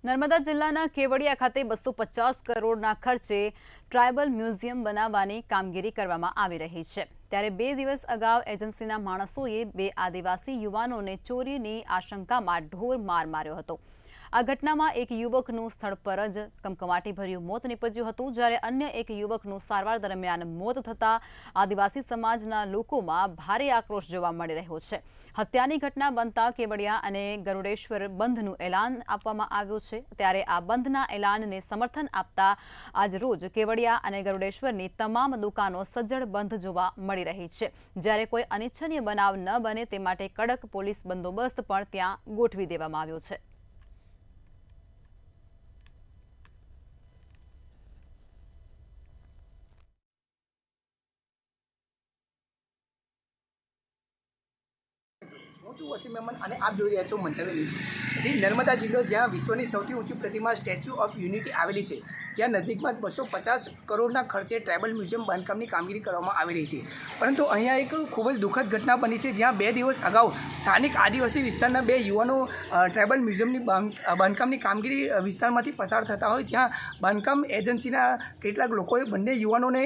નર્મદા જિલ્લાના કેવડિયા ખાતે 250 કરોડના ખર્ચે ટ્રાયબલ મ્યુઝિયમ બનાવવાની કામગીરી કરવામાં આવી રહી છે। ત્યારે 2 દિવસ અગાઉ એજન્સીના માણસોએ 2 આદિવાસી યુવાનોને ચોરીની આશંકામાં ઢોર માર માર્યો હતો। આ ઘટનામાં એક યુવકનું સ્થળ પર જ કમકમાટીભર્યું મોત નીપજ્યું હતું, જ્યારે અન્ય એક યુવકનું સારવાર દરમિયાન મોત થતાં આદિવાસી સમાજના લોકોમાં ભારે આક્રોશ જોવા મળી રહ્યો છે। હત્યાની ઘટના બનતા કેવડિયા અને ગરુડેશ્વર બંધનું એલાન આપવામાં આવ્યું છે। ત્યારે આ બંધના એલાનને સમર્થન આપતા આજરોજ કેવડિયા અને ગરુડેશ્વરની તમામ દુકાનો સજ્જડ બંધ જોવા મળી રહી છે, જ્યારે કોઈ અનિચ્છનીય બનાવ ન બને તે માટે કડક પોલીસ બંદોબસ્ત પણ ત્યાં ગોઠવી દેવામાં આવ્યો છે। હું છું વસીમ મેમન અને આપ જોઈ રહ્યા છો મંતવ્ય ન્યૂઝ। નર્મદા જિલ્લો જ્યાં વિશ્વની સૌથી ઊંચી પ્રતિમા સ્ટેચ્યુ ઓફ યુનિટી આવેલી છે, ત્યાં નજીકમાં 250 કરોડના ખર્ચે ટ્રાયબલ મ્યુઝિયમ બાંધકામની કામગીરી કરવામાં આવી રહી છે। પરંતુ અહીંયા એક ખૂબ જ દુઃખદ ઘટના બની છે, જ્યાં 2 દિવસ અગાઉ સ્થાનિક આદિવાસી વિસ્તારના 2 યુવાનો ટ્રાયબલ મ્યુઝિયમની બાંધકામની કામગીરી વિસ્તારમાંથી પસાર થતા હોય ત્યાં બાંધકામ એજન્સીના કેટલાક લોકોએ બંને યુવાનોને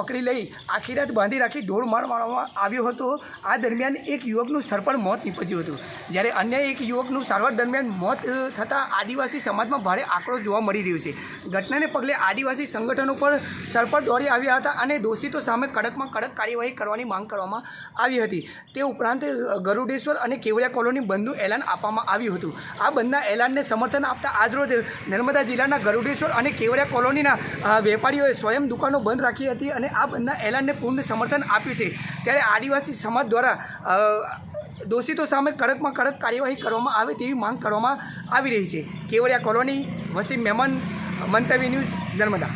પકડી લઈ આખી રાત બાંધી રાખી ઢોર માર મારવામાં આવ્યો હતો। આ દરમિયાન એક યુવકનું સ્થળ પર મોત નીપજ્યું હતું, જ્યારે અન્ય એક યુવકનું સારવાર દરમિયાન મોત થતાં આદિવાસી સમાજમાં ભારે આક્રોશ જોવા મળી રહ્યો છે। ઘટનાને પગલે આદિવાસી સંગઠનો પર સ્થળ પર દોડી આવ્યા હતા અને દોષિતો સામે કડકમાં કડક કાર્યવાહી કરવાની માંગ કરવામાં આવી હતી। તે ઉપરાંત ગરુડેશ્વર અને કેવડિયા કોલોની બંધનું એલાન આપવામાં આવ્યું હતું। આ બંધના એલાનને સમર્થન આપતા આજરોજ નર્મદા જિલ્લાના ગરુડેશ્વર અને કેવડિયા કોલોનીના વેપારીઓએ સ્વયં દુકાનો બંધ રાખી હતી અને આ બંધના એલાનને પૂર્ણ સમર્થન આપ્યું છે। ત્યારે આદિવાસી સમાજ દ્વારા દોષિતો સામે કડકમાં કડક કાર્યવાહી કરવામાં આવે તેવી માંગ કરવામાં આવી રહી છે। કેવડિયા કોલોની, વસીમ મેમન, મંતવ્ય ન્યૂઝ, નર્મદા।